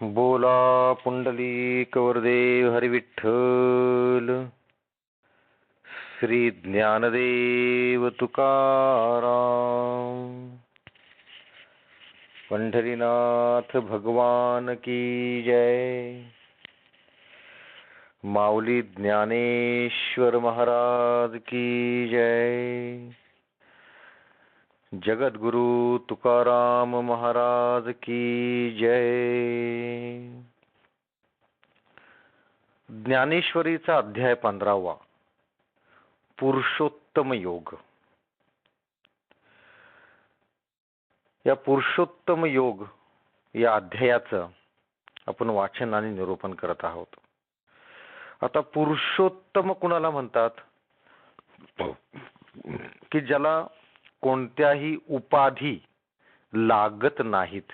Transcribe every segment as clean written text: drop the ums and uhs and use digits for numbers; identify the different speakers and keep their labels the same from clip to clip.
Speaker 1: बोला पुंडलिक वरदेव हरी विठ्ठल. श्री ज्ञानदेव तुकाराम. पंढरीनाथ भगवान की जय. माऊली ज्ञानेश्वर महाराज की जय. जगद्गुरु तुकाराम महाराज की जय. ज्ञानेश्वरीचा अध्याय 15वा, पुरुषोत्तम योग. या पुरुषोत्तम योग या अध्यायाचं आपण वाचन आणि निरूपण करत आहोत. आता पुरुषोत्तम कुणाला म्हणतात की ज्याला कोणत्याही उपाधी लागत नाहीत,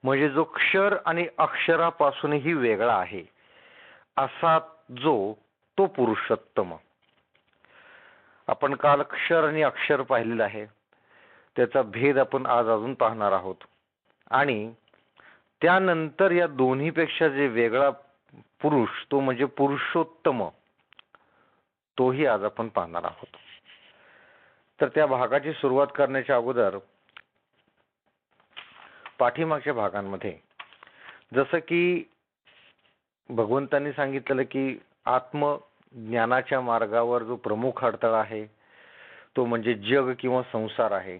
Speaker 1: म्हणजे जो क्षर आणि अक्षरापासूनही वेगळा आहे असा तो पुरुषोत्तम. आपण काल क्षर आणि अक्षर पाहिलेलं आहे, त्याचा भेद आपण आज अजून पाहणार आहोत. आणि त्यानंतर या दोन्हीपेक्षा जे वेगळा पुरुष तो म्हणजे पुरुषोत्तम, तोही आज आपण पाहणार आहोत. तर त्या भागाची सुरुवात करण्याच्या अगोदर पाठीमागच्या भागांमध्ये जसं की भगवंतांनी सांगितलेलं की आत्मज्ञानाच्या मार्गावर जो प्रमुख अडथळा आहे तो म्हणजे जग किंवा संसार आहे.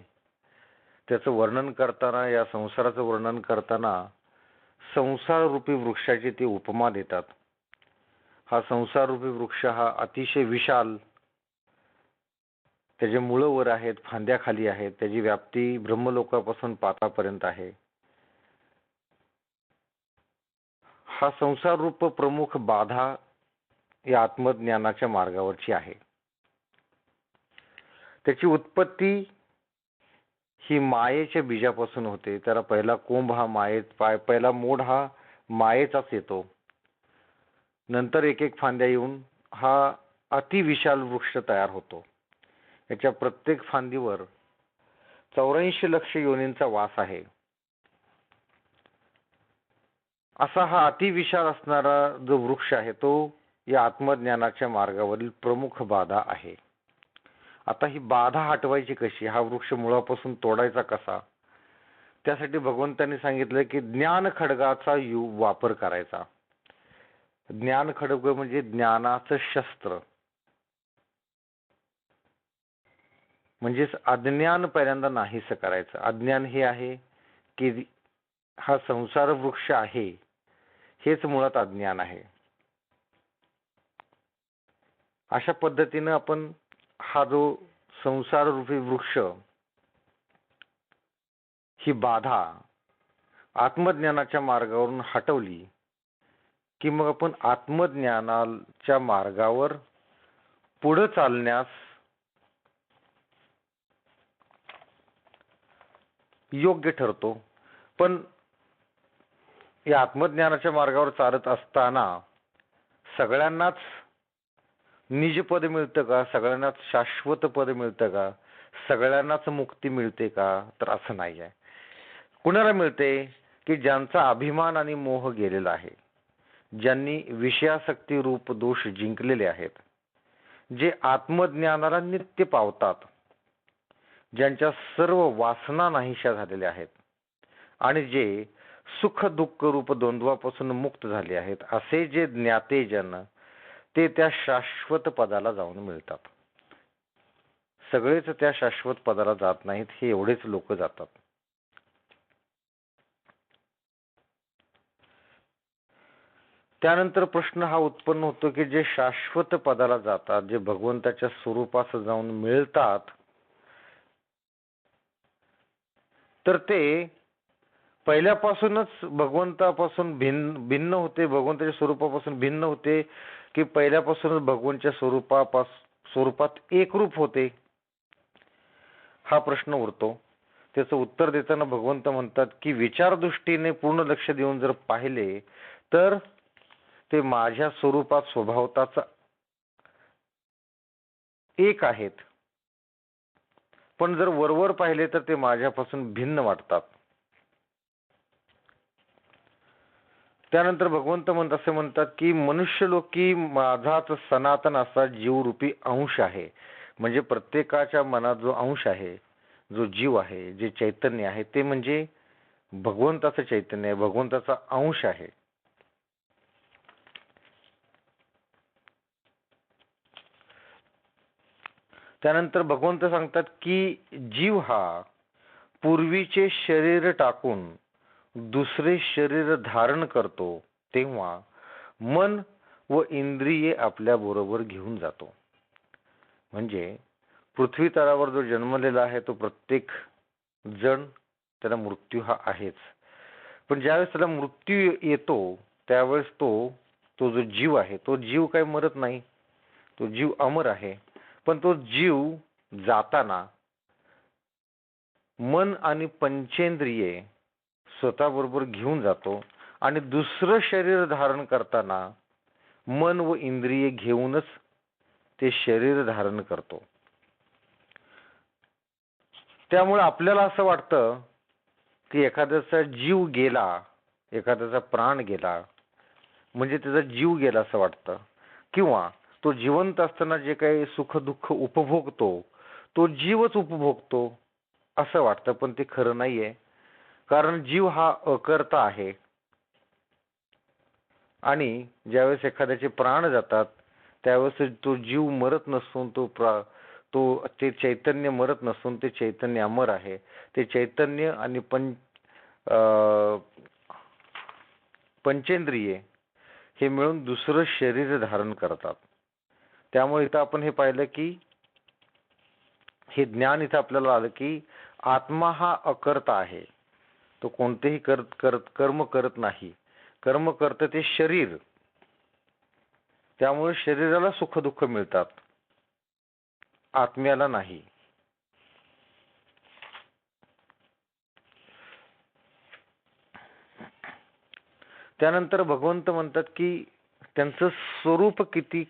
Speaker 1: त्याचं वर्णन करताना, या संसाराचं वर्णन करताना संसार रूपी वृक्षाची ते उपमा देतात. हा संसार रूपी वृक्ष हा अतिशय विशाल, त्याचे मुळं वर आहेत, फांद्या खाली आहेत, त्याची व्याप्ती ब्रह्मलोकापासून पातापर्यंत आहे. हा संसार रूप प्रमुख बाधा या आत्मज्ञानाच्या मार्गावरची आहे. त्याची उत्पत्ती ही मायेच्या बीजापासून होते. त्याला पहिला कोंब हा पहिला मोड हा मायेचाच येतो. नंतर एक एक फांद्या येऊन हा अतिविशाल वृक्ष तयार होतो. याच्या प्रत्येक फांदीवर 84 लक्ष योनींचा वास आहे. असा हा अतिविशाल असणारा जो वृक्ष आहे तो या आत्मज्ञानाच्या मार्गावरील प्रमुख बाधा आहे. आता ही बाधा हटवायची कशी, हा वृक्ष मुळापासून तोडायचा कसा, त्यासाठी भगवंतांनी सांगितलं की ज्ञान खड्गाचा वापर करायचा. ज्ञान खड्ग म्हणजे ज्ञानाचं शस्त्र, म्हणजेच अज्ञान पहिल्यांदा नाहीसं करायचं. अज्ञान हे आहे की हा संसार वृक्ष आहे, हेच मुळात अज्ञान आहे. अशा पद्धतीनं आपण हा जो संसार रूपी वृक्ष, ही बाधा आत्मज्ञानाच्या मार्गावरून हटवली की मग आपण आत्मज्ञानाच्या मार्गावर पुढे चालण्यास योग्य ठरतो. पण या आत्मज्ञानाच्या मार्गावर चालत असताना सगळ्यांनाच निजपद मिळतं का, सगळ्यांनाच शाश्वत पद मिळतं का, सगळ्यांनाच मुक्ती मिळते का, तर असं नाही आहे. कुणाला मिळते की ज्यांचा अभिमान आणि मोह गेलेला आहे, ज्यांनी विषयासक्ती रूप दोष जिंकलेले आहेत, जे आत्मज्ञानाला नित्य पावतात, ज्यांच्या सर्व वासना नाहीशा झालेल्या आहेत आणि जे सुख दुःख रूप द्वंद्वापासून मुक्त झाले आहेत, असे जे ज्ञाते जन ते त्या शाश्वत पदाला जाऊन मिळतात. सगळेच त्या शाश्वत पदाला जात नाहीत, हे एवढेच लोक जातात. त्यानंतर प्रश्न हा उत्पन्न होतो की जे शाश्वत पदाला जातात, जे भगवंताच्या स्वरूपास जाऊन मिळतात, तर ते पहिल्यापासूनच भगवंतापासून भिन्न होते, भगवंताच्या स्वरूपापासून भिन्न होते की पहिल्यापासूनच भगवंताच्या स्वरूपात एकरूप होते, हा प्रश्न उरतो. त्याचं उत्तर देताना भगवंत म्हणतात की विचारदृष्टीने पूर्ण लक्ष देऊन जर पाहिले तर ते माझ्या स्वरूपात स्वभावताच एक आहेत, पण जर वरवर पाहिले तर ते माझ्यापासून भिन्न वाटतात. त्यानंतर भगवंत असे म्हणतात की मनुष्यलोकी माझाच सनातन असा जीवरूपी अंश आहे. म्हणजे प्रत्येकाच्या मनात जो अंश आहे, जो जीव आहे, जे चैतन्य आहे, ते म्हणजे भगवंताचं चैतन्य आहे, भगवंताचा अंश आहे. त्यानंतर भगवंत सांगतात की जीव हा पूर्वीचे शरीर टाकून दुसरे शरीर धारण करतो तेव्हा मन व इंद्रिये आपल्या बरोबर घेऊन जातो. म्हणजे पृथ्वी तलावर जो जन्मलेला आहे तो प्रत्येक जण त्याला मृत्यू हा आहेच. पण ज्यावेळेस त्याला मृत्यू येतो त्यावेळेस तो जो जीव आहे तो जीव काही मरत नाही, तो जीव अमर आहे. पण तो जीव जाताना मन आणि पंचेंद्रिये स्वतःबरोबर घेऊन जातो आणि दुसरं शरीर धारण करताना मन व इंद्रिये घेऊनच ते शरीर धारण करतो. त्यामुळे आपल्याला असं वाटतं की एखाद्याचा जीव गेला, एखाद्याचा प्राण गेला म्हणजे त्याचा जीव गेला असं वाटतं, किंवा तो जिवंत असताना जे काही सुख दुःख उपभोगतो तो जीवच उपभोगतो असं वाटतं. पण ते खरं नाहीये, कारण जीव हा अकर्ता आहे. आणि ज्यावेळेस एखाद्याचे प्राण जातात त्यावेळेस तो जीव मरत नसून ते चैतन्य मरत नसून ते चैतन्य अमर आहे. ते चैतन्य आणि पंचेंद्रिये हे मिळून दुसरं शरीर धारण करतात. त्यामुळे इथं आपण हे पाहिलं की हे ज्ञान इथं आपल्याला आलं की आत्मा हा अकर्ता आहे. तो कोणतेही कर्म करत नाही. कर्म करतं ते शरीर. त्यामुळे शरीराला सुख दुःख मिळतात, आत्म्याला नाही. त्यानंतर भगवंत म्हणतात की त्यांचं स्वरूप किती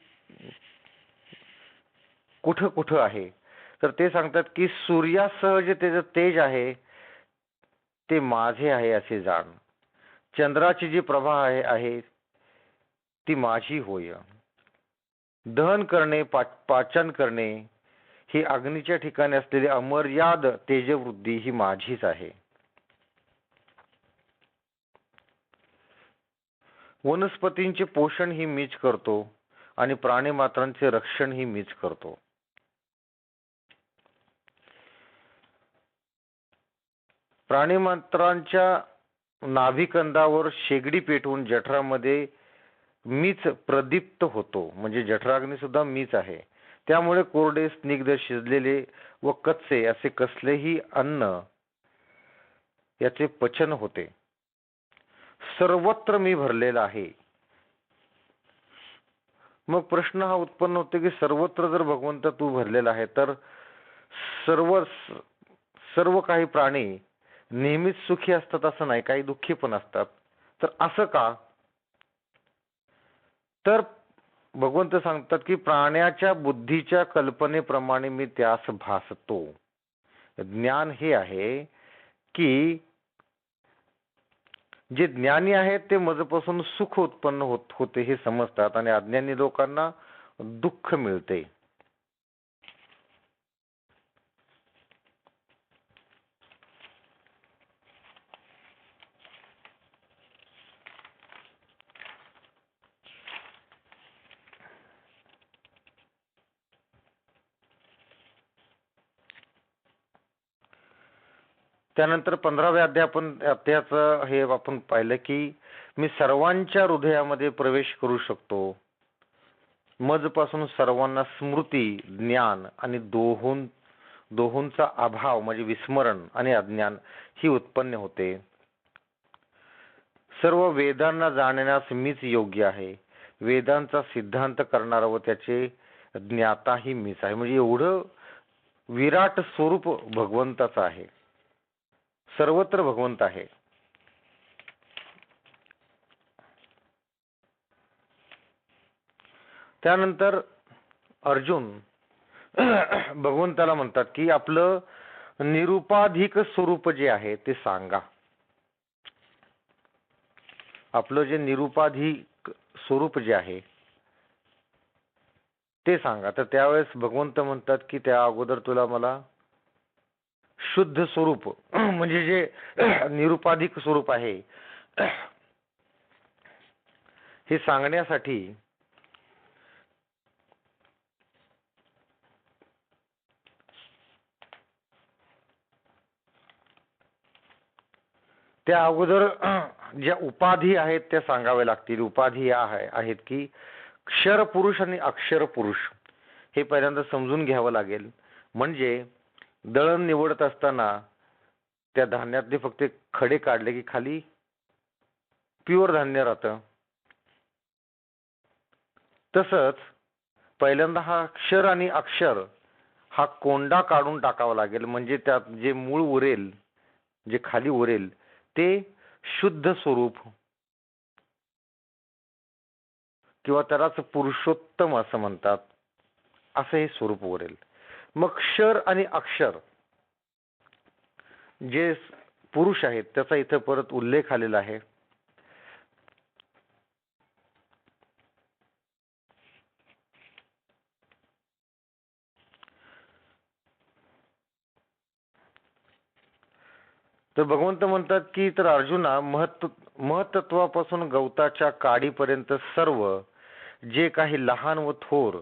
Speaker 1: कुठं कुठं आहे, तर ते सांगतात की सूर्यासह जे त्याचं तेज आहे ते माझे आहे असे जाण. चंद्राची जी प्रभा आहे ती माझी होय. दहन करणे, पाचन करणे ही अग्नीच्या ठिकाणी असलेली अमर्याद तेजवृद्धी ही माझीच आहे. वनस्पतींचे पोषण ही मीच करतो आणि प्राणीमात्रांचे रक्षण ही मीच करतो. प्राणीमात्रांच्या नाभिकंदावर शेगडी पेटवून जठरामध्ये मीच प्रदीप्त होतो. म्हणजे जठराग्नी सुद्धा मीच आहे. त्यामुळे कोरडे, स्निग्ध, शिजलेले व कच्चे असे कसलेही अन्न याचे पचन होते. सर्वत्र मी भरलेला आहे. मग प्रश्न हा उत्पन्न होतो की सर्वत्र जर भगवंत तू भरलेला आहे तर सर्व काही प्राणी नेहमीच सुखी असतात असं नाही, काही दुःखी पण असतात. तर असं का? तर भगवंत सांगतात की प्राण्याच्या बुद्धीच्या कल्पनेप्रमाणे मी त्यास भासतो. ज्ञान हे आहे की जे ज्ञानी आहेत ते मजपासून सुख उत्पन्न होते हे समजतात आणि अज्ञानी लोकांना दुःख मिळते. त्यानंतर 15व्या अध्यायाचं हे आपण पाहिलं की मी सर्वांच्या हृदयामध्ये प्रवेश करू शकतो. मजपासून सर्वांना स्मृती, ज्ञान आणि दोहोंचा अभाव म्हणजे विस्मरण आणि अज्ञान ही उत्पन्न होते. सर्व वेदांना जाणण्यास मीच योग्य आहे. वेदांचा सिद्धांत करणारा व त्याचे ज्ञाताही मीच आहे. म्हणजे एवढं विराट स्वरूप भगवंताचं आहे. सर्वत्र भगवंत आहे. त्यानंतर अर्जुन भगवंताला म्हणतात की आपलं निरुपाधिक स्वरूप जे आहे ते सांगा. आपलं जे निरुपाधिक स्वरूप जे आहे ते सांगा. तर त्यावेळेस भगवंत म्हणतात की त्या अगोदर तुला मला शुद्ध स्वरूप म्हणजे जे निरुपाधिक स्वरूप आहे हे सांगण्यासाठी त्या अगोदर ज्या उपाधी आहेत त्या सांगाव्या लागतील. उपाधी या आहेत की क्षर पुरुष आणि अक्षर पुरुष हे पहिल्यांदा समजून घ्यावं लागेल. म्हणजे दळण निवडत असताना त्या धान्यातले फक्त खडे काढले की खाली प्युअर धान्य राहतं. तसंच पहिल्यांदा हा अक्षर आणि अक्षर हा कोंडा काढून टाकावा लागेल. म्हणजे त्यात जे मूळ उरेल, जे खाली उरेल ते शुद्ध स्वरूप किंवा त्यालाच पुरुषोत्तम असं म्हणतात, असं हे स्वरूप उरेल. मग क्षर आणि अक्षर जे पुरुष आहेत त्याचा इथं परत उल्लेख आलेला आहे. तर भगवंत म्हणतात की तर अर्जुना महत्त्वापासून गवताच्या काडीपर्यंत सर्व जे काही लहान व थोर,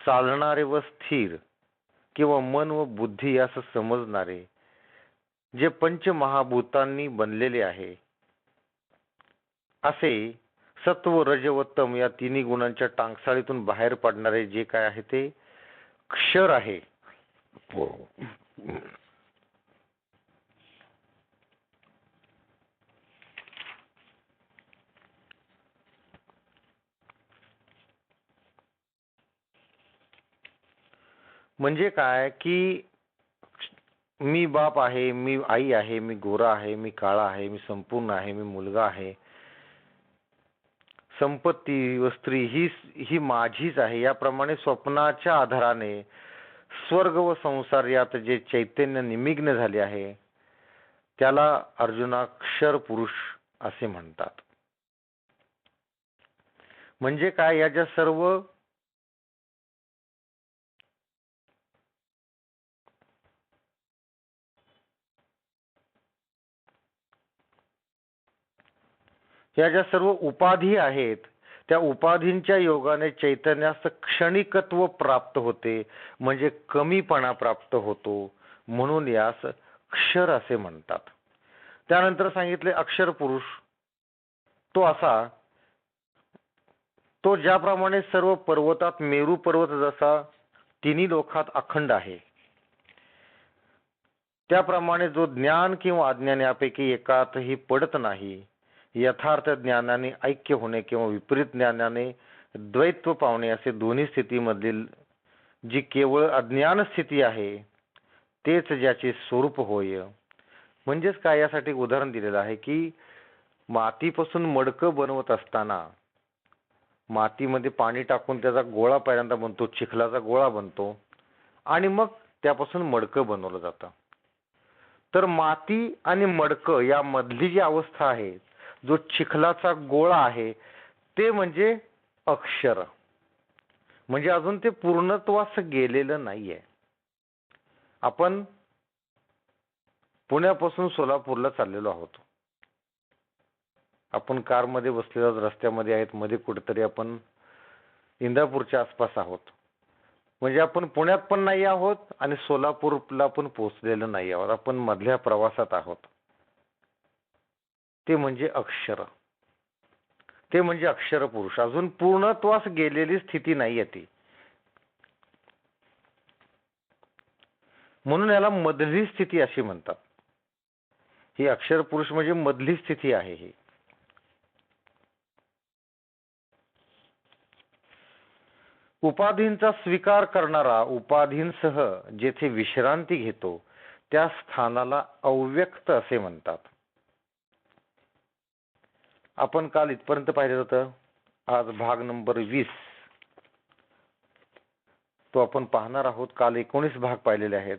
Speaker 1: चालणारे व स्थिर किंवा मन व बुद्धी असं समजणारे जे पंचमहाभूतांनी बनलेले आहे असे सत्व रज व तम या तिन्ही गुणांच्या टांगसाळीतून बाहेर पडणारे जे काय आहे ते क्षर आहे. म्हणजे काय की मी बाप आहे, मी आई आहे, मी गोरा आहे, मी काळा आहे, मी संपूर्ण आहे, मी मुलगा आहे, संपत्ती व स्त्री ही माझीच आहे, याप्रमाणे स्वप्नाच्या आधाराने स्वर्ग व संसार यात जे चैतन्य निमग्न झाले आहे त्याला अर्जुना क्षर पुरुष असे म्हणतात. म्हणजे काय, या ज्या सर्व उपाधी आहेत त्या उपाधींच्या योगाने चैतन्यास क्षणिकत्व प्राप्त होते, म्हणजे कमीपणा प्राप्त होतो, म्हणून यास क्षर असे म्हणतात. त्यानंतर सांगितले अक्षर पुरुष तो ज्याप्रमाणे सर्व पर्वतात मेरू पर्वत जसा तिन्ही लोकात अखंड आहे, त्याप्रमाणे जो ज्ञान किंवा अज्ञान यापैकी एकातही पडत नाही, यथार्थ ज्ञानाने ऐक्य होणे किंवा विपरीत ज्ञानाने द्वैत्व पावणे असे दोन्ही स्थितीमधील जी केवळ अज्ञान स्थिती आहे तेच ज्याचे स्वरूप होय. म्हणजेच काय, यासाठी उदाहरण दिलेलं आहे की मातीपासून मडकं बनवत असताना मातीमध्ये पाणी टाकून त्याचा गोळा पहिल्यांदा बनतो, चिखलाचा गोळा बनतो आणि मग त्यापासून मडकं बनवलं जातं. तर माती आणि मडकं या मधली जी अवस्था आहे, जो चिखलाचा गोळा आहे, ते म्हणजे अक्षर. म्हणजे अजून ते पूर्णत्वास गेलेलं नाहीये. आपण पुण्यापासून सोलापूरला चाललेलो आहोत. आपण कारमध्ये बसलेलो, रस्त्यामध्ये आहेत, मध्ये कुठेतरी आपण इंदापूरच्या आसपास आहोत. म्हणजे आपण पुण्यात पण नाही आहोत आणि सोलापूरला पण पोहोचलेलो नाही आहोत, आपण मधल्या प्रवासात आहोत. ते म्हणजे अक्षर, ते म्हणजे अक्षर पुरुष. अजून पूर्णत्वास गेलेली स्थिती नाहीये ती, म्हणून याला मधली स्थिती अशी म्हणतात. ही अक्षर पुरुष म्हणजे मधली स्थिती आहे. ही उपाधींचा स्वीकार करणारा उपाधींसह जेथे विश्रांती घेतो त्या स्थानाला अव्यक्त असे म्हणतात. आपण काल इथपर्यंत पाहिलं होतं. आज भाग नंबर 20 तो आपण पाहणार आहोत. काल 19 भाग पाहिलेले आहेत.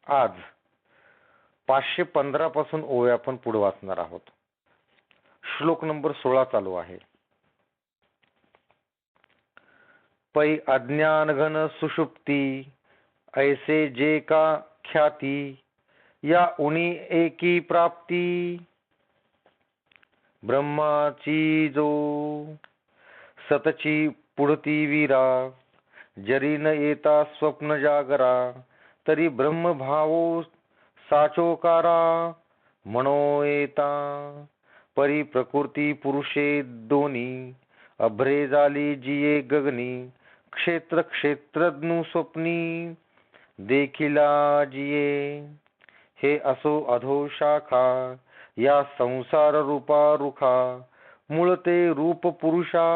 Speaker 1: आज 515 पासून ओव्या आपण पुढे वाचणार आहोत. श्लोक नंबर 16 चालू आहे. पै अज्ञान घन सुषुप्ती ऐसे जे का ख्याती या उनी एकी प्राप्ती ब्रह्माची जो सतची पुढती वीरा जरी न येता स्वप्न जागरा तरी ब्रह्मभावो साचोकारा म्हणो येता परी प्रकृती पुरुषे दोनी अभ्रे झाली जिये गगनी क्षेत्र क्षेत्रज्ञ स्वप्नी देखिला जिये हे असो अधो शाखा या संसार रूपा रुखा मूळ ते रूप पुरुषा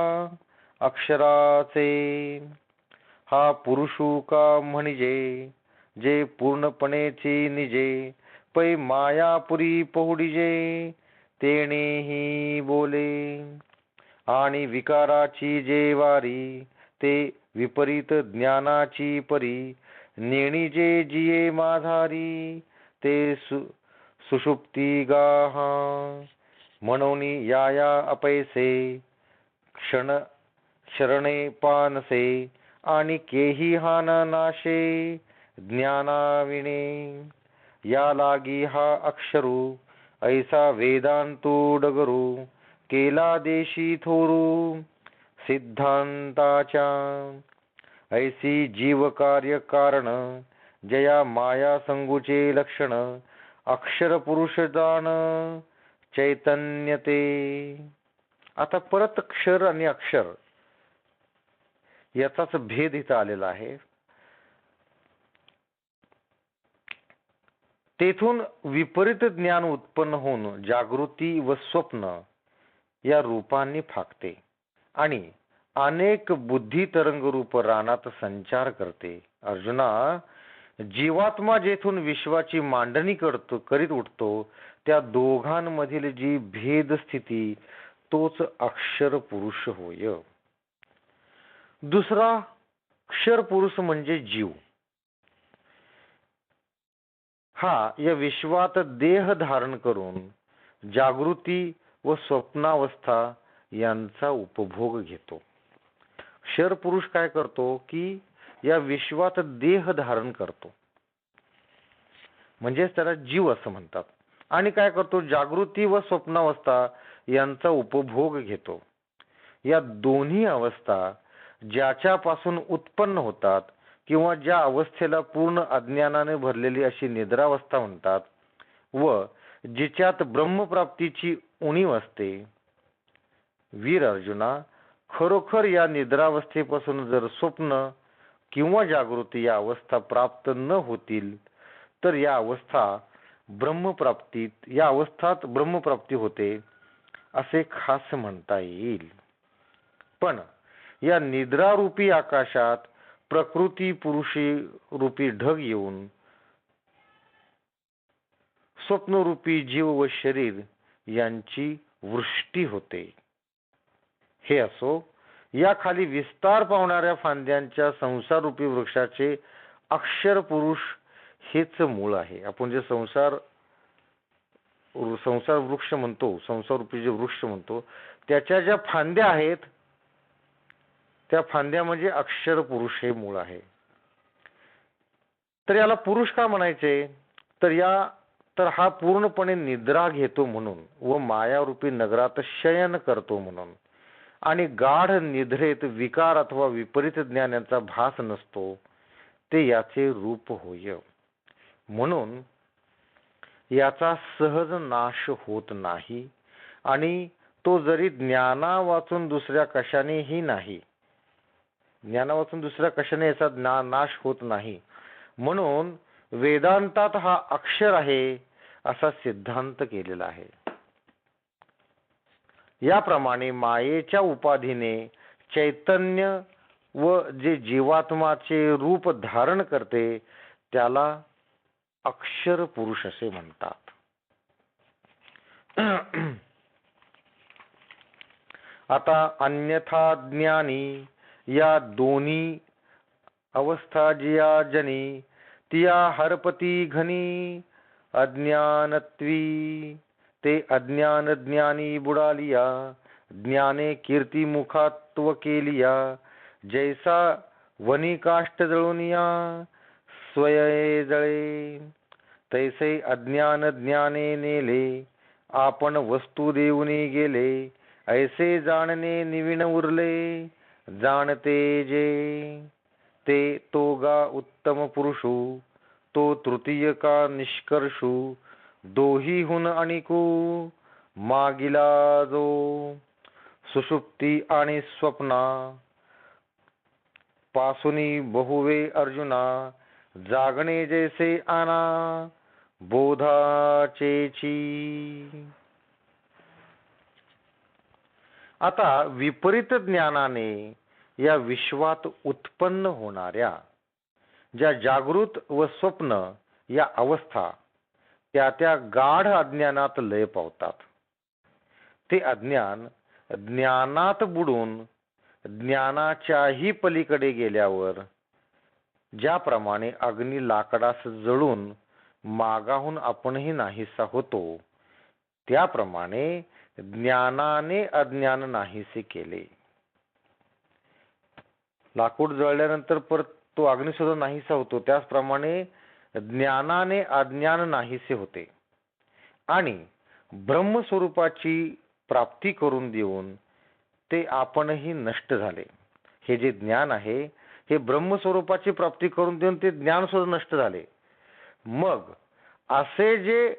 Speaker 1: अक्षराचे हा पुरुषू का म्हणजे जे पूर्णपणेची निजे पै मायापुरी पहुडिजे तेनेही बोले आणि विकाराची जे वारी ते विपरीत ज्ञानाची परी नेणी जे जिये माधारी ते सुषुप्ती गाहा म्हणून या अपैसे क्षण शरणे पानसे आणि केही हान नाशे ज्ञानाविणे या लागी हा अक्षरू ऐसा वेदांतू डगरू केला देशी थोरू सिद्धांताच्या ऐसी जीव कार्य कारण जया माया संगूचे लक्षण अक्षर पुरुष जाण चैतन्य ते. आता परत क्षर आणि अक्षर याचाच भेद इथं आलेला आहे. तेथून विपरीत ज्ञान उत्पन्न होऊन जागृती व स्वप्न या रूपांनी फाकते आणि अनेक बुद्धी तरंग रूप रानात संचार करते. अर्जुना, जीवात्मा जेथून विश्वाची मांडणी करीत उठतो त्या दोघांमधील जी भेद स्थिती तोच अक्षर पुरुष होय. दुसरा क्षर पुरुष म्हणजे जीव. हा या विश्वात देह धारण करून जागृती व स्वप्नावस्था यांचा उपभोग घेतो. क्षर पुरुष काय करतो की या विश्वात देह धारण करतो, म्हणजेच त्याला जीव असं म्हणतात. आणि काय करतो, जागृती व स्वप्नावस्था यांचा उपभोग घेतो. या दोन्ही अवस्था ज्याच्यापासून उत्पन्न होतात किंवा ज्या अवस्थेला पूर्ण अज्ञानाने भरलेली अशी निद्रावस्था म्हणतात व जिच्यात ब्रह्मप्राप्तीची उणीव असते. वीर अर्जुना, खरोखर या निद्रावस्थेपासून जर स्वप्न किंवा जागृती या अवस्था प्राप्त न होतील तर या अवस्थात ब्रह्मप्राप्ती होते असे खास म्हणता येईल. पण या निद्रारूपी आकाशात प्रकृती पुरुषी रूपी ढग येऊन स्वप्नरूपी जीव व शरीर यांची वृष्टी होते. हे असो, या खाली विस्तार पावणाऱ्या फांद्यांच्या संसाररूपी वृक्षाचे अक्षर पुरुष हेच मूळ आहे. आपण जे संसार वृक्ष म्हणतो, संसाररूपी जे वृक्ष म्हणतो, त्याच्या ज्या फांद्या आहेत त्या फांद्या म्हणजे अक्षर पुरुष हे मूळ आहे. तर याला पुरुष का म्हणायचे, तर हा पूर्णपणे निद्रा घेतो म्हणून व मायारूपी नगरात शयन करतो म्हणून आणि गाढ निद्रेत विकार अथवा विपरीत ज्ञान यांचा भास नसतो, ते याचे रूप होय. म्हणून याचा सहज नाश होत नाही आणि तो जरी ज्ञाना वाचून दुसऱ्या कशानेही नाही, ज्ञाना वाचून दुसऱ्या कशाने याचा नाश होत नाही. म्हणून वेदांतात हा अक्षर आहे असा सिद्धांत केलेला आहे. याप्रमाणे मायेच्या उपाधीने चैतन्य व जे जीवात्माचे रूप धारण करते त्याला अक्षर पुरुष असे म्हणतात. आता अन्यथा ज्ञानी या दोन्ही अवस्था जिया जनी तिया हरपती घनी अज्ञानत्वी ते अज्ञान ज्ञानी बुडालिया, ज्ञाने कीर्ती मुखात्व केलिया, जैसा वनी काष्ट जळुनिया स्वये जळे, तैसे अज्ञान ज्ञाने नेले, आपण वस्तू देऊनी गेले, ऐसे जाणणे निविण उरले, जाणते जे ते तो गा उत्तम पुरुषू, तो तृतीय का निष्कर्षू, दोहीहून अणिकू मागिला जो, सुषुप्ती आणि स्वप्ना पासुनी बहुवे अर्जुना, जागणे जैसे आना बोधाचेची. आता विपरीत ज्ञानाने या विश्वात उत्पन्न होणाऱ्या ज्या जागृत व स्वप्न या अवस्था त्या त्या गाढ अज्ञानात लय पावतात. ते अज्ञान ज्ञानात बुडून ज्ञानाच्याही पलीकडे गेल्यावर ज्याप्रमाणे अग्नी लाकडास जळून मागाहून आपणही नाहीसा होतो, त्याप्रमाणे ज्ञानाने अज्ञान नाहीसे केले. लाकूड जळल्यानंतर परत तो अग्नी सुद्धा नाहीसा होतो, त्याचप्रमाणे ज्ञानाने अज्ञान नाहीसे होते आणि ब्रह्मस्वरूपाची प्राप्ती करून देऊन ते आपणही नष्ट झाले. हे जे ज्ञान आहे हे ब्रह्मस्वरूपाची प्राप्ती करून देऊन ते ज्ञान सुद्धा नष्ट झाले. मग असे जे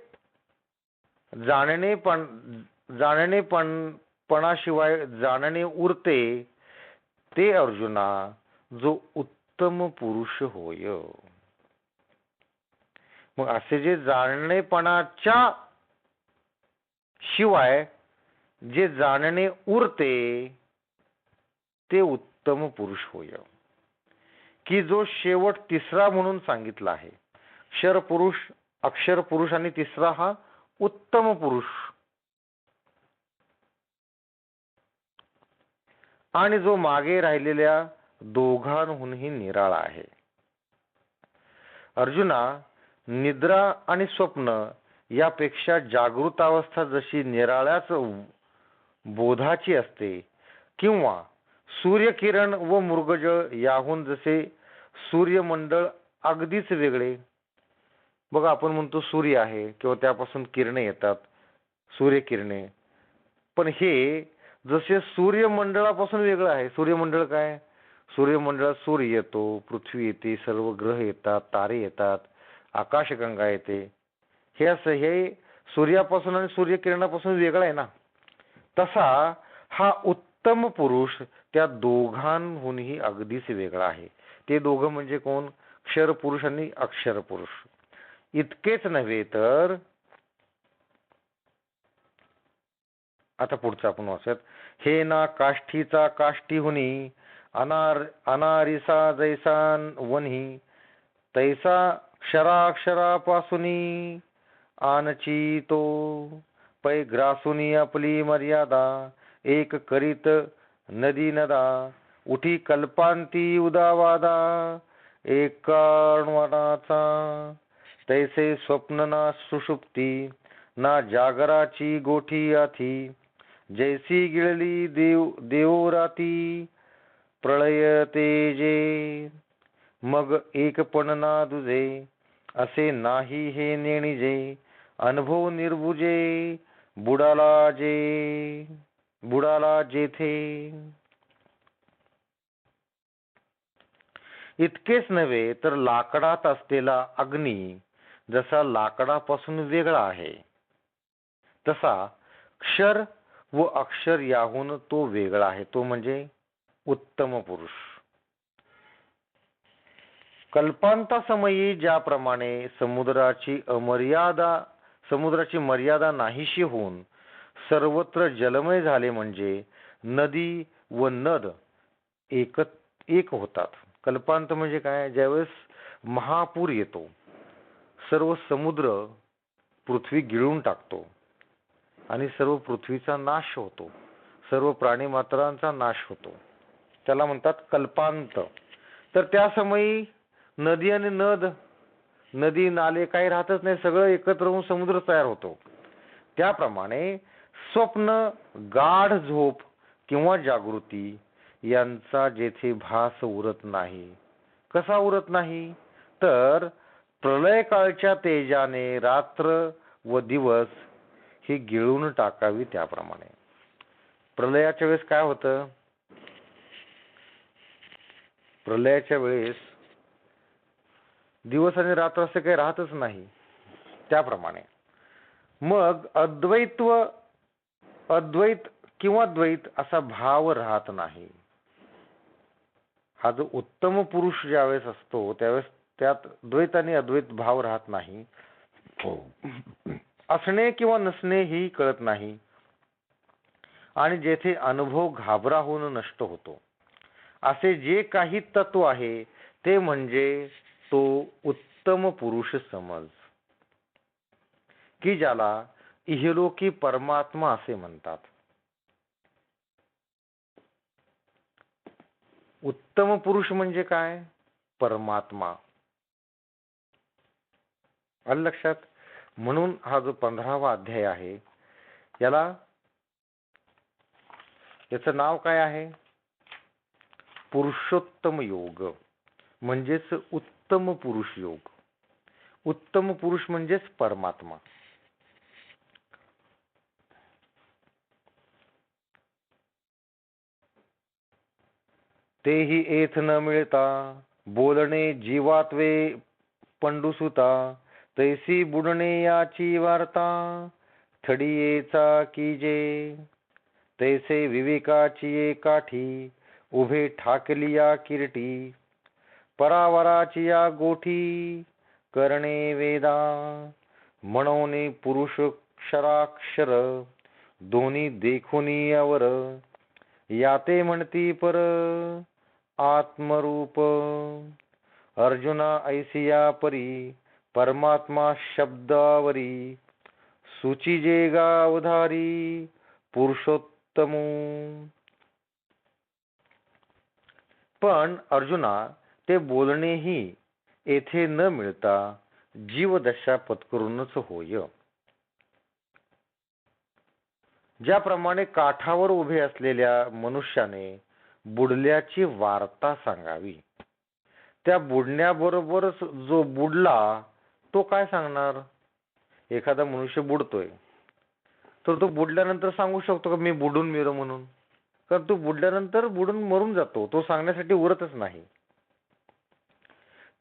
Speaker 1: जाणणेपणाशिवाय जाणणे उरते, ते अर्जुना जो उत्तम पुरुष होय. मग असे जे जाणणेपणाच्या शिवाय जे जाणणे उरते ते उत्तम पुरुष होय, की जो शेवट तिसरा म्हणून सांगितला आहे. क्षर पुरुष, अक्षर पुरुष आणि तिसरा हा उत्तम पुरुष. आणि जो मागे राहिलेल्या दोघांहूनही निराळा आहे. अर्जुना, निद्रा आणि स्वप्न यापेक्षा जागृत अवस्था जशी निराळ्याच बोधाची असते, किंवा सूर्यकिरण व मृगजळ याहून जसे सूर्यमंडळ अगदीच वेगळे. बघा, आपण म्हणतो सूर्य आहे किंवा त्यापासून किरणे येतात, सूर्यकिरणे, पण हे जसे सूर्यमंडळापासून वेगळं आहे. सूर्यमंडळ काय? सूर्यमंडळात सूर्य येतो, पृथ्वी येते, सर्व ग्रह येतात, तारे येतात, आकाशगंगा येते. हे असं हे सूर्यापासून आणि सूर्यकिरणापासून वेगळं आहे ना. तसा हा उत्तम पुरुष त्या दोघांहूनही अगदीच वेगळा आहे. ते दोघं म्हणजे कोण? क्षर पुरुष आणि अक्षर पुरुष. इतकेच नव्हे तर आता पुढचं आपण वाचूयात. हे ना काष्ठीचा काष्ठीहुनी, अनारिसा जैसा वन्ही, तैसा क्षराक्षरापासूनी आनची तो, पै ग्रासुनी आपली मर्यादा, एक करीत नदी नदा, उठी कल्पांती उदावादा, एक कारणवनाचा, तैसे स्वप्न ना सुषुप्ती, ना जागराची गोठी आथी, जैसी गिळली देवराती प्रळय तेजे, मग एकपण ना दुजे, असे नाही हे नेणिजे, अनुभव निर्भुजे बुडाला जेथे. इतकेच नव्हे तर लाकडात असलेला अग्नी जसा लाकडापासून वेगळा आहे, तसा क्षर व अक्षर याहून तो वेगळा आहे. तो म्हणजे उत्तम पुरुष. कल्पांतासमयी ज्याप्रमाणे समुद्राची मर्यादा नाहीशी होऊन सर्वत्र जलमय झाले, म्हणजे नदी व नद एक होतात. कल्पांत म्हणजे काय? ज्यावेळेस महापूर येतो, सर्व समुद्र पृथ्वी गिळून टाकतो आणि सर्व पृथ्वीचा नाश होतो, सर्व प्राणी मात्रांचा नाश होतो, त्याला म्हणतात कल्पांत. तर त्या समयी नदी आणि नदी नाले काही राहतच नाही, सगळं एकत्र होऊन समुद्र तयार होतो. त्याप्रमाणे स्वप्न, गाढ झोप किंवा जागृती यांचा जेथे भास उरत नाही. कसा उरत नाही? तर प्रलय काळच्या तेजाने रात्र व दिवस ही गिळून टाकावी त्याप्रमाणे. प्रलयाच्या वेळेस काय होतं? प्रलयाच्या वेळेस दिवस आणि रात्र असे काही राहतच नाही. त्याप्रमाणे मग अद्वैत किंवा द्वैत असा भाव राहत नाही. हा जो उत्तम पुरुष ज्यावेळेस असतो त्यावेळेस त्यात द्वैत आणि अद्वैत भाव राहत नाही. असणे किंवा नसणे ही कळत नाही. आणि जेथे अनुभव घाबरा होऊन नष्ट होतो असे जे काही तत्व आहे ते म्हणजे तो उत्तम पुरुष समज, की ज्याला इहलोकी परमात्मा असे म्हणतात. उत्तम पुरुष म्हणजे काय? परमात्मा. आलं लक्षात? म्हणून हा जो 15वा अध्याय आहे याचं नाव काय आहे? पुरुषोत्तम योग, म्हणजेच उत्तम पुरुष योग. उत्तम पुरुष म्हणजेच परमात्मा. तेही एथ न मिळता बोलणे जीवात्वे पंडुसुता, तैसी बुडणे याची वार्ता थडीयेचा कीजे. तैसे विवेकाची ये काठी उभे ठाकलिया किरटी, परावराची या गोठी करणे वेदा. म्हणोनी पुरुष क्षराक्षर दोन्ही देखुनी अवर, याते म्हणती पर आत्मरूप. अर्जुना ऐसिया परी परमात्मा शब्दावरी, सूची जे गावधारी पुरुषोत्तमू. पण अर्जुना ते बोलणेही येथे न मिळता जीवदशा पत्करूनच होय. ज्याप्रमाणे काठावर उभे असलेल्या मनुष्याने बुडल्याची वार्ता सांगावी, त्या बुडण्याबरोबर जो बुडला तो काय सांगणार? एखादा मनुष्य बुडतोय तर तो बुडल्यानंतर सांगू शकतो का मी बुडून मेलो म्हणून? कारण तो बुडल्यानंतर बुडून मरून जातो, तो सांगण्यासाठी उरतच नाही.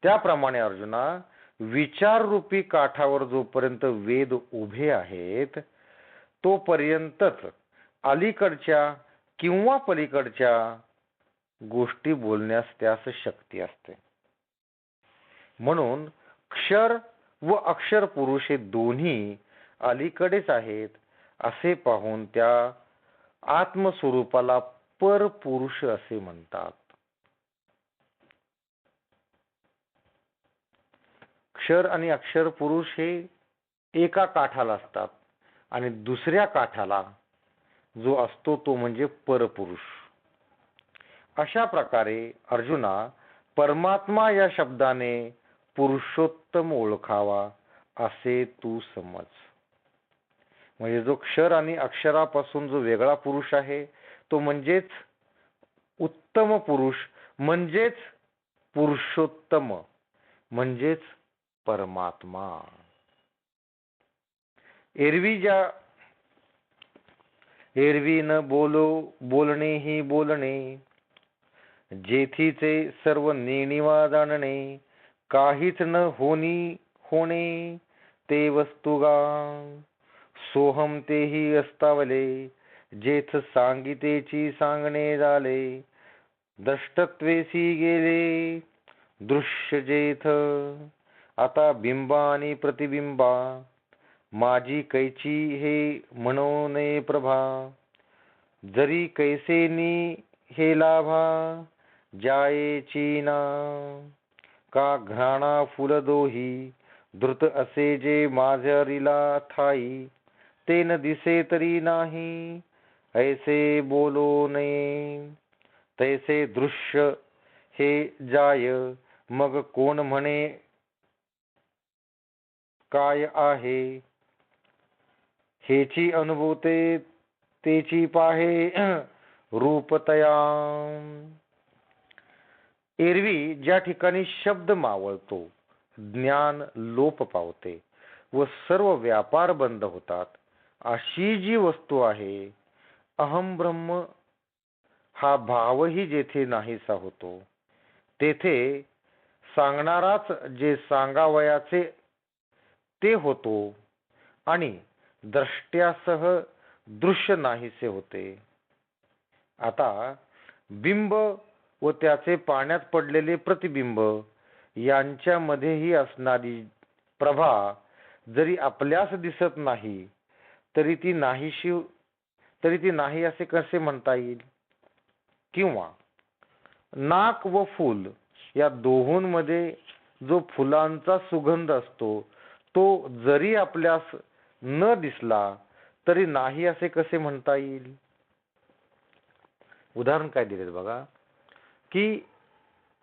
Speaker 1: त्याप्रमाणे अर्जुना, विचार रूपी काठावर जोपर्यंत वेद उभे आहेत तोपर्यंतच अलीकडच्या किंवा पलीकडच्या गोष्टी बोलण्यास त्यास शक्ती असते. म्हणून क्षर व अक्षर पुरुष हे दोन्ही अलीकडेच आहेत असे पाहून त्या आत्मस्वरूपाला परपुरुष असे म्हणतात. क्षर आणि अक्षर पुरुष हे एका काठाला असतात आणि दुसऱ्या काठाला जो असतो तो म्हणजे परपुरुष. अशा प्रकारे अर्जुना, परमात्मा या शब्दाने पुरुषोत्तम ओळखावा असे तू समज. म्हणजे जो क्षर आणि अक्षरापासून जो वेगळा पुरुष आहे तो म्हणजेच उत्तम पुरुष, म्हणजेच पुरुषोत्तम, म्हणजेच परमात्मा. एरवी न बोलणे ही बोलणे, जेथीचे सर्व नेणिवा जाणणे, काहीच न होणे ते वस्तुगा. सोहम तेही अस्तावले, जेथ सांगितेची सांगणे झाले. द्रष्टत्वेसी गेले दृश्य जेथ, आता बिंबा आणि प्रतिबिंबा. माझी कैची हे म्हणोने प्रभा, जरी कैसेनी हे लाभा जायेची ना. का घ्राणा फुल दोही द्रुत असे जे माझरिला ठाई, ते न दिसे तरी नाही ऐसे बोलो नये. तैसे दृश्य हे जाय, मग कोण म्हणे काय आहे. हेची अनुभवते तेची पाहे रूपतया. एरवी ज्या ठिकाणी शब्द मावळतो, ज्ञान लोप पावते व सर्व व्यापार बंद होतात, अशी जी वस्तू आहे, अहम ब्रह्म हा भावही जेथे नाहीसा होतो, तेथे सांगणाराच जे सांगावयाचे ते होतो आणि द्रष्ट्यासह दृश्य नाहीसे होते. आता बिंब व त्याचे पाण्यात पडलेले प्रतिबिंब यांच्यामध्येही असणारी प्रभा जरी आपल्यास दिसत नाही, तरी ती नाही असे कसे म्हणता येईल? किंवा नाक व फूल या दोहोंमध्ये जो फुलांचा सुगंध असतो, तो जरी आपल्यास न दिसला तरी नाही असे कसे म्हणता येईल? उदाहरण काय दिलेत बघा, की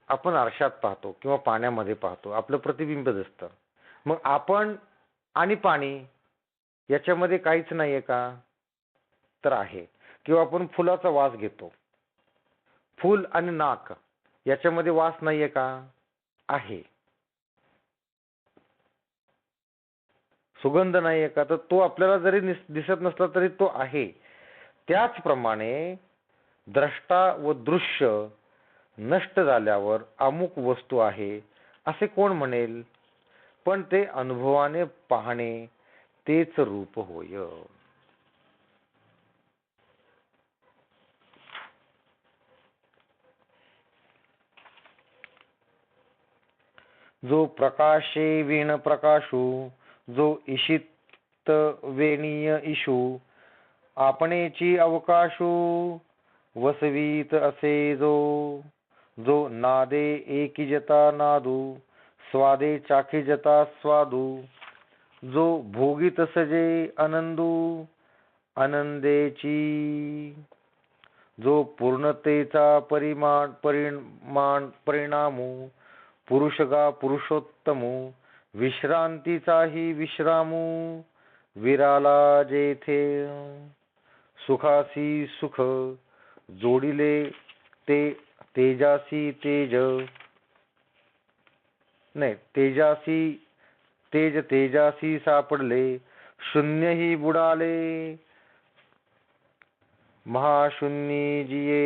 Speaker 1: आपण आरशात पाहतो किंवा पाण्यामध्ये पाहतो, आपलं प्रतिबिंब दिसतं. मग आपण आणि पाणी याच्यामध्ये काहीच नाहीये का? तर आहे. किंवा आपण फुलाचा वास घेतो, फूल आणि नाक याच्यामध्ये वास नाहीये का? आहे. सुगंध नाहीये का? तर तो आपल्याला जरी दिसत नसला तरी तो आहे. त्याचप्रमाणे द्रष्टा व दृश्य नष्ट झाल्यावर अमुक वस्तू आहे असे कोण म्हणेल? पण ते अनुभवाने पाहणे तेच रूप होय. जो प्रकाशे वीण प्रकाशू, जो ईशित वेणीय ईशू, आपणेची अवकाशू वसवीत असे जो. जो नादे एकीजता नादू, स्वादे चाखीजता स्वादू, जो भोगीत सजे आनंदू आनंदेची, जो पूर्णतेचा परिणामू, पुरुषगा पुरुषोत्तमू, विश्रांतीचाही विश्रामू, विराला जेथे सुखासी सुख, जोडिले ते तेजासी तेज, नाही तेजासी तेज तेजासी सापडले, शून्यही बुडाले महाशून्य जिये.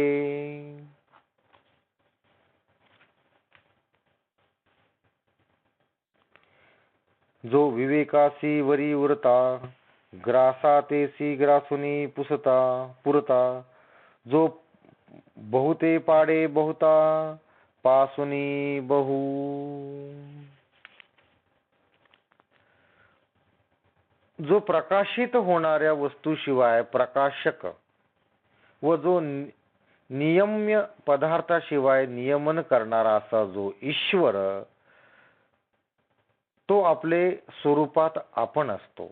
Speaker 1: जो विवेकासी वरी उरता, ग्रासा तेसी ग्रासुनी पुरता, जो बहुते पाडे बहुता, पासुनी बहु. जो प्रकाशित होणाऱ्या वस्तूशिवाय प्रकाशक व जो नियम्य पदार्थाशिवाय नियमन करणारा असा जो ईश्वर, तो आपले स्वरूपात आपण असतो.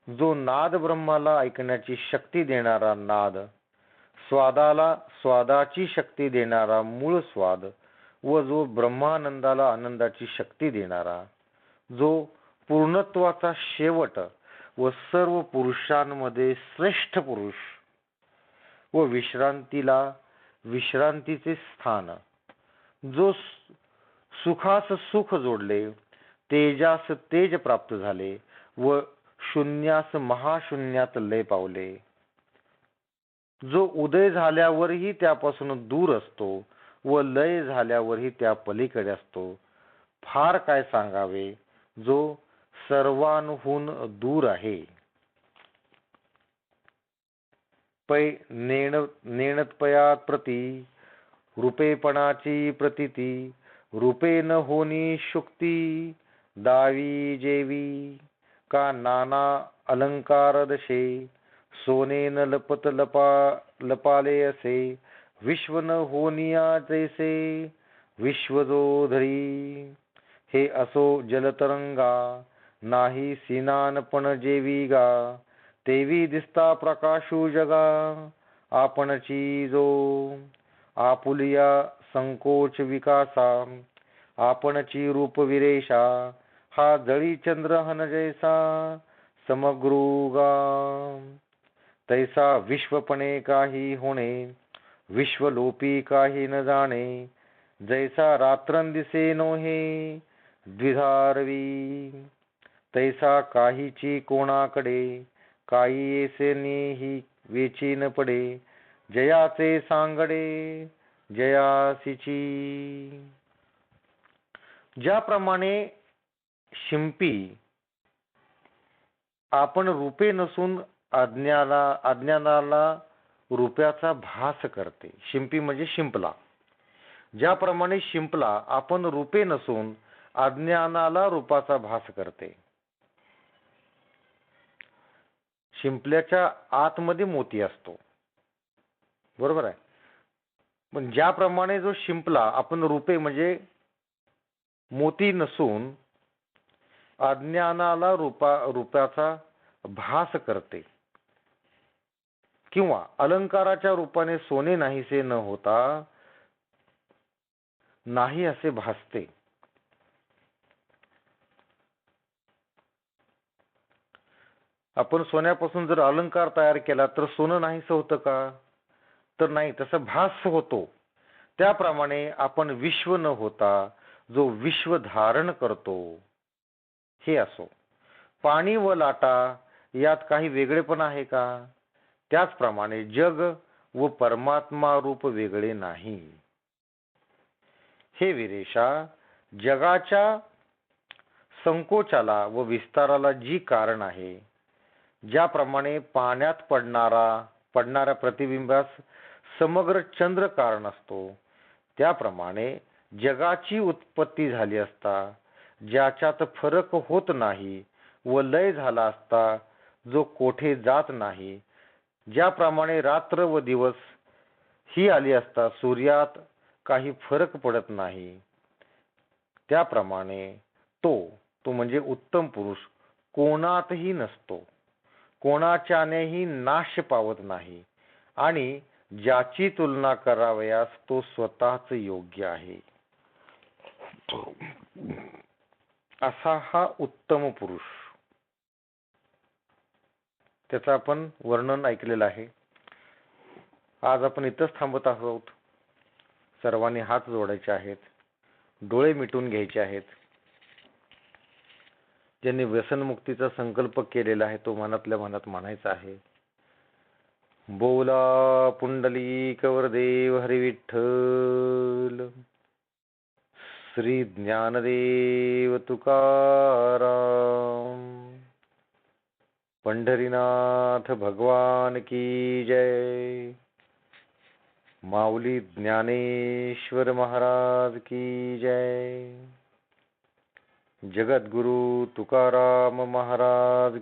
Speaker 1: जो नाद ब्रह्माला ऐकण्याची शक्ती देणारा नाद, स्वादाला स्वादाची शक्ती देणारा मूळ स्वाद, व जो ब्रह्मानंदाला आनंदाची शक्ती देणारा, जो पूर्णत्वाचा शेवट व सर्व पुरुषांमध्ये श्रेष्ठ पुरुष, व विश्रांतीला विश्रांतीचे स्थान, जो सुखास सुख जोडले, तेजास तेज प्राप्त झाले व शून्यास महाशून्यात लय पावले, जो उदय झाल्यावरही त्यापासून दूर असतो व लय झाल्यावरही त्या पलीकडे असतो, फार काय सांगावे, जो सर्वांहून दूर आहे. पै नेणतपयात प्रती, रूपेपणाची प्रतीती, रूपे न होनी शुक्ती, दावी जेवी का नाना अलंकार दशे, सोने न लपत लपाले असे, विश्व न होनिया जैसे विश्व जो धरी. हे असो जलतरंगा, नाही सिनान पण जेवी गा, तेवी दिसता प्रकाशू जगा, आपणची जो. आपुलिया संकोच विकासा, आपणची रूप विरेशा, हा जळी चंद्रहन जैसा, समग्रुगा तैसा विश्वपणे काही होणे, विश्वलोपी काही न जाणे, जैसा रात्रंदिसे नोहे द्विधारवी, तैसा काहीची कोणाकडे, काही येसेनेही वेची न पडे, जयाचे सांगडे जयासीची. ज्याप्रमाणे शिंपी आपण रूपे नसून अज्ञानाला रूपाचा भास करते. शिंपी म्हणजे शिंपला. ज्याप्रमाणे शिंपला आपण रूपे नसून अज्ञानाला रूपाचा भास करते. शिंपल्याच्या आतमध्ये मोती असतो, बरोबर आहे. पण ज्याप्रमाणे जो शिंपला आपण रूपे म्हणजे मोती नसून अज्ञानाला रूपाचा भास करते, किंवा अलंकाराच्या रूपाने सोने नाहीसे न होता नाही असे भासते. आपण सोन्यापासून जर अलंकार तयार केला तर सोनं नाहीसं होतं का? तर नाही, तसं भास होतो. त्याप्रमाणे आपण विश्व न होता जो विश्व धारण करतो हे असो. पाणी व लाटा यात काही वेगळेपण आहे का? त्याचप्रमाणे जग व परमात्मा रूप वेगळे नाही. हे वीरेशा, जगाच्या संकोचाला व विस्ताराला जी कारण आहे, ज्याप्रमाणे पाण्यात पडणाऱ्या प्रतिबिंबास समग्र चंद्र कारण असतो, त्याप्रमाणे जगाची उत्पत्ती झाली असता ज्याच्यात फरक होत नाही व लय झाला असता जो कोठे जात नाही, ज्याप्रमाणे रात्र व दिवस ही आली असता सूर्यात काही फरक पडत नाही, त्याप्रमाणे तो म्हणजे उत्तम पुरुष कोणातही नसतो, कोणाच्यानेही नाश पावत नाही, आणि ज्याची तुलना करावयास तो स्वतःच योग्य आहे, असा हा उत्तम पुरुष. त्याचं आपण वर्णन ऐकलेलं आहे. आज आपण इथंच थांबत आहोत. सर्वांनी हात जोडायचे आहेत, डोळे मिटून घ्यायचे आहेत. ज्यांनी व्यसनमुक्तीचा संकल्प केलेला आहे तो मनातल्या मनात म्हणायचा आहे, बोला पुंडलिक वरदेव हरी विठ्ठल, श्री ज्ञानदेव तुकाराम, पंढरीनाथ भगवान की जय, माऊली ज्ञानेश्वर महाराज की जय, जगद्गुरु तुकाराम महाराज